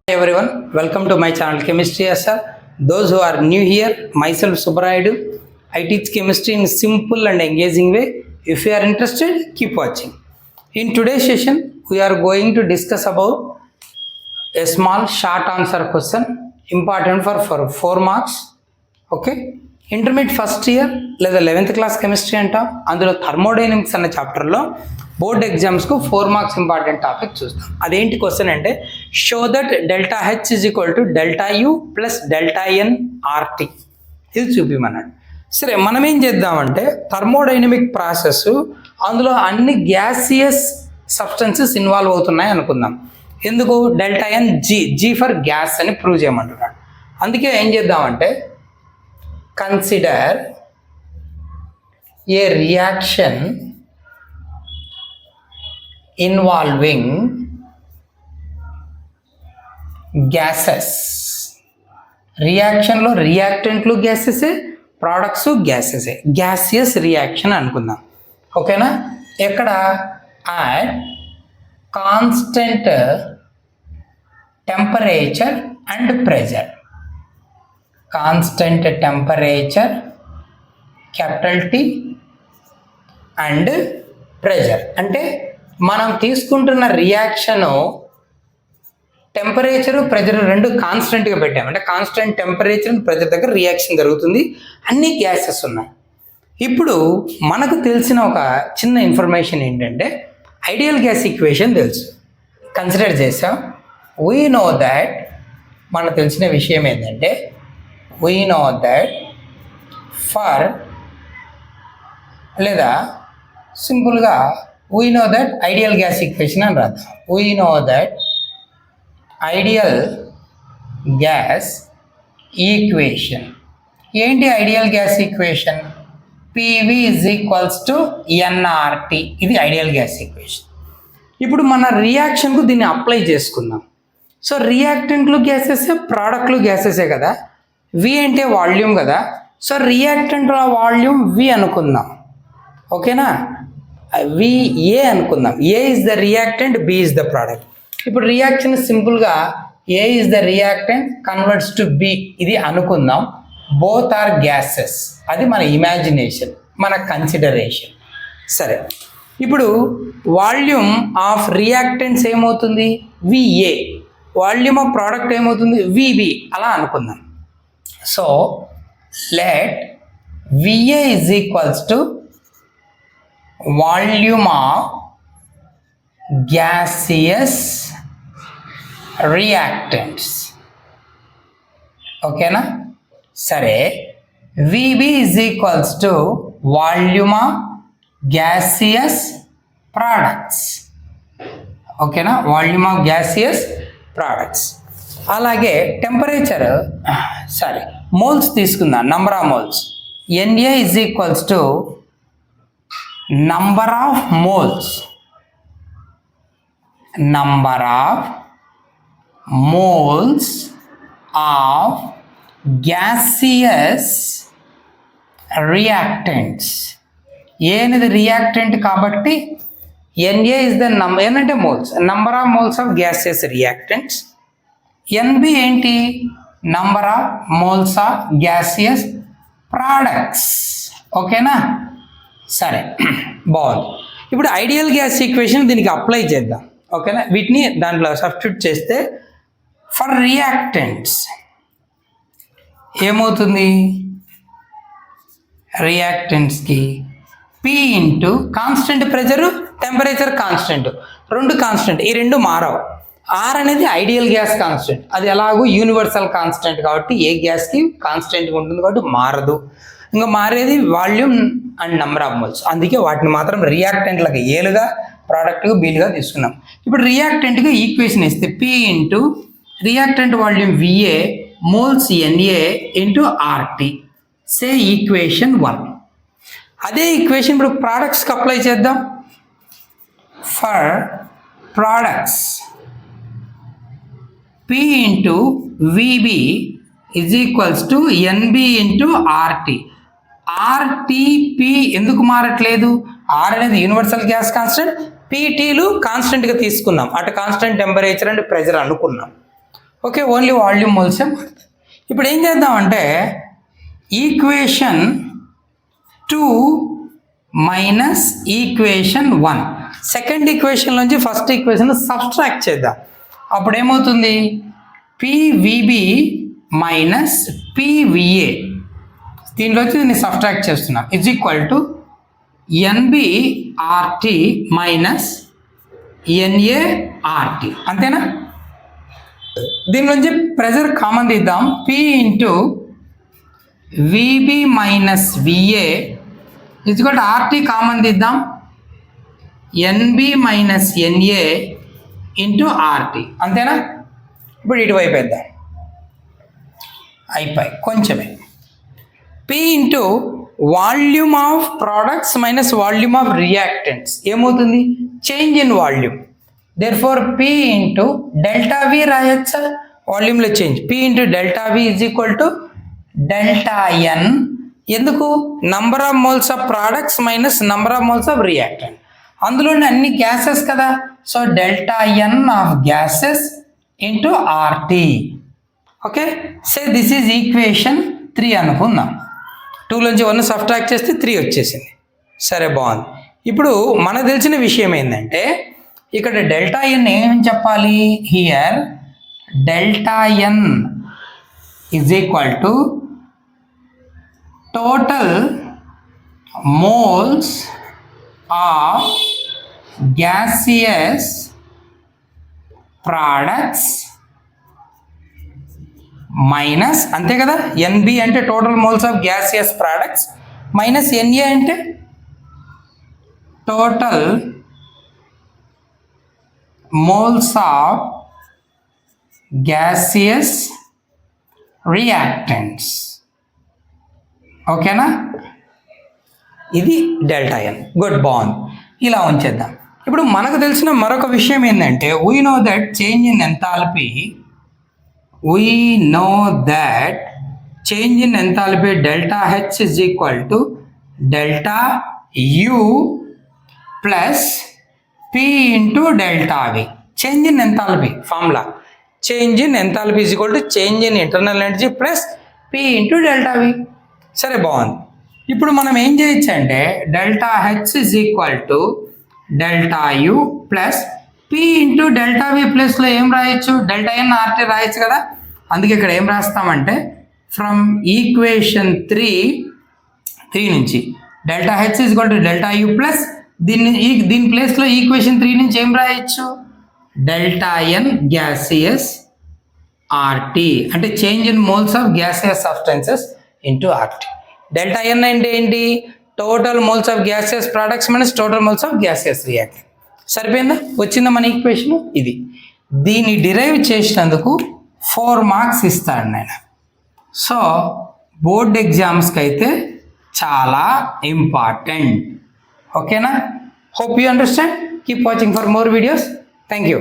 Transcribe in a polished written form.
Everyone, welcome to my channel Chemistry SR. Those who are new here, myself Subrayadu. I teach chemistry in a simple and engaging way. If you are interested, keep watching. In today's session, we are going to discuss about a small short answer question important for 4 marks. Okay, intermediate first year లేదా 11th class chemistry అంటాం. అందులో thermodynamics అన్న చాప్టర్లో board ఎగ్జామ్స్కు 4 marks important topic చూస్తాం. అదేంటి question అంటే show that delta H is equal to delta U plus delta N RT. ఇది చూపిమన్నాడు. సరే, మనం ఏం చేద్దామంటే థర్మోడైనమిక్ ప్రాసెస్, అందులో అన్ని గ్యాసియస్ సబ్స్టెన్సెస్ ఇన్వాల్వ్ అవుతున్నాయి అనుకుందాం. ఎందుకు? Delta N G for gas అని ప్రూవ్ చేయమంటున్నాడు. అందుకే ఏం చేద్దామంటే consider a reaction involving gases. రియాక్షన్లో రియాక్టెంట్లు గ్యాసెసే, ప్రోడక్ట్స్ గ్యాసెసే, గ్యాసియస్ రియాక్షన్ అనుకుందాం. ఓకేనా? ఎక్కడ? at constant temperature and pressure. Constant temperature capital T and pressure. అంటే మనం తీసుకుంటున్న రియాక్షను టెంపరేచరు ప్రెషర్ రెండు కాన్స్టెంట్గా పెట్టాము. అంటే కాన్స్టెంట్ టెంపరేచర్ అండ్ ప్రెషర్ దగ్గర రియాక్షన్ జరుగుతుంది. అన్ని గ్యాసెస్ ఉన్నాయి. ఇప్పుడు మనకు తెలిసిన ఒక చిన్న ఇన్ఫర్మేషన్ ఏంటంటే ఐడియల్ గ్యాస్ ఈక్వేషన్ తెలుసు, కన్సిడర్ చేసాం. వీ నో దాట్, మనకు తెలిసిన విషయం ఏంటంటే we know that for, లేదా సింపుల్గా we know that ideal gas equation అని రాద్దాం. we know that ideal gas equation ఏంటి? Ideal gas equation PV is equals to nRT. ఇది ఐడియల్ గ్యాస్ ఈక్వేషన్. ఇప్పుడు మన రియాక్షన్కు దీన్ని అప్లై చేసుకుందాం. సో రియాక్టెంట్లు గ్యాసెసే, ప్రోడక్ట్లు గ్యాసెసే కదా. వి అంటే వాల్యూమ్ కదా. సో రియాక్టెంట్ వాల్యూమ్ వి అనుకుందాం. ఓకేనా? విఏ అనుకుందాం. A is the reactant, B is the product. ఇప్పుడు రియాక్షన్ సింపుల్గా A is the reactant converts to B, ఇది అనుకుందాం. Both are gases. అది మన ఇమాజినేషన్, మన కన్సిడరేషన్. సరే, ఇప్పుడు వాల్యూమ్ ఆఫ్ రియాక్టెంట్స్ ఏమవుతుంది? విఏ. వాల్యూమ్ ఆఫ్ ప్రోడక్ట్ ఏమవుతుంది? విబి. అలా అనుకుందాం. So let VA is equals to volume of gaseous reactants. Okay na? Sare, VB is equals to volume of gaseous products. Okay na? Volume of gaseous products. అలాగే temperature, sorry, moles తీసుకుందాం. Number of moles. NA is equals to number of moles. Number of moles of gaseous reactants. A అనేది reactant కాబట్టి NA is the number, ఏంటంటే moles, number of moles of gaseous reactants. NB ఏంటి? Number of moles of gaseous products. ఓకేనా? సరే, బాగుంది. ఇప్పుడు ideal gas equation దీనికి apply చేద్దాం. ఓకేనా? వీటిని దాంట్లో సబ్స్టిట్యూట్ చేస్తే ఫర్ రియాక్టెంట్స్ ఏమవుతుంది? రియాక్టెంట్స్కి P into constant pressure, temperature constant, రెండు కాన్స్టెంట్, ఈ రెండు మారవు. ఆర్ అనేది ఐడియల్ గ్యాస్ కాన్స్టెంట్, అది ఎలాగో యూనివర్సల్ కాన్స్టెంట్ కాబట్టి ఏ గ్యాస్కి కాన్స్టెంట్గా ఉంటుంది కాబట్టి మారదు. ఇంకా మారేది volume and number of moles. అందుకే వాటిని మాత్రం రియాక్టెంట్లకు ఏలుగా, ప్రోడక్ట్గా బీలుగా తీసుకున్నాం. ఇప్పుడు రియాక్టెంట్గా ఈక్వేషన్ ఇస్తే P into reactant volume VA moles NA into RT. Say equation 1. అదే ఈక్వేషన్ ఇప్పుడు ప్రోడక్ట్స్కి అప్లై చేద్దాం. For products P into VB is equals to NB into RT. RTP ఎందుకు మారట్లేదు? R అనేది యూనివర్సల్ గ్యాస్ కాన్స్టెంట్, పీటీలు కాన్స్టెంట్గా తీసుకున్నాం, అటు కాన్స్టెంట్ టెంపరేచర్ అండ్ ప్రెజర్ అనుకున్నాం. ఓకే, ఓన్లీ వాల్యూమ్ మోల్సే మారుతుంది. ఇప్పుడు ఏం చేద్దామంటే equation 2 minus equation 1, second equation నుంచి ఫస్ట్ ఈక్వేషన్ సబ్స్ట్రాక్ట్ చేద్దాం. అప్పుడు ఏమవుతుంది, పివిబి మైనస్ పివిఏ, దీనిలోంచి దీన్ని సబ్స్ట్రాక్ట్ చేస్తున్నా, is equal to NBRT minus NART, అంతేనా? దీని నుంచి ప్రెజర్ కామన్ తీద్దాం, P into VB minus VA is equal to RT common తీద్దాం, NB minus NA into RT, అంతేనా? ఇప్పుడు ఇటువైపు వేద్దాం, అయిపోయి కొంచెమే. P into volume of products minus volume of reactants ఏమవుతుంది, change in volume. Therefore P into delta V రాయొచ్చా, వాల్యూమ్లో change, P into delta V is equal to delta N, ఎందుకు, number of moles of products minus number of moles of reactant, అందులోనే అన్ని gases కదా, so delta N of gases into RT. Okay, say this is equation 3 అనుకుందాం. 2లోంచి 1 subtract చేస్తే 3 వచ్చేసింది. సరే, బాగుంది. ఇప్పుడు మనకు తెలిసిన విషయం ఏంటంటే ఇక్కడ డెల్టా ఎన్ ఏమని చెప్పాలి, here delta N is equal to total moles of gaseous products minus, అంతే కదా, ఎన్బి అంటే total moles of gaseous products minus NA అంటే total moles of gaseous reactants. ఓకేనా, ఇది డెల్టా ఎన్. గుడ్, బాగుంది. ఇలా ఉంచేద్దాం. ఇప్పుడు మనకు తెలిసిన మరొక విషయం ఏంటంటే we know that change in enthalpy, we know that change in enthalpy delta H is equal to delta U plus P into delta V. Change in enthalpy formula. Change in enthalpy is equal to change in internal energy plus P into delta V. సరే, బాగుంది. ఇప్పుడు మనం ఏం చేయొచ్చు అంటే delta H is equal to delta U plus P into delta V ప్లస్లో ఏం రాయొచ్చు, డెల్టా ఎన్ ఆర్టీ రాయొచ్చు కదా. అందుకే ఇక్కడ ఏం రాస్తామంటే ఫ్రమ్ ఈక్వేషన్ 3 నుంచి delta H is equal to delta U plus దీని ప్లేస్లో ఈక్వేషన్ 3 నుంచి ఏం రాయొచ్చు, డెల్టా ఎన్ గ్యాసియస్ ఆర్టీ, అంటే change in moles of gaseous substances into RT. Delta N అంటే ఏంటి, total moles of gaseous products minus total moles of gaseous reactant. సరిపోయిందా, వచ్చిందా మన ఈక్వేషన్ ఇది. దీన్ని డిరైవ్ చేసినందుకు 4 మార్క్స్ ఇస్తాడు నేను. సో బోర్డ్ ఎగ్జామ్స్కి అయితే చాలా ఇంపార్టెంట్. ఓకేనా, hope you understand. Keep watching for more videos. Thank you.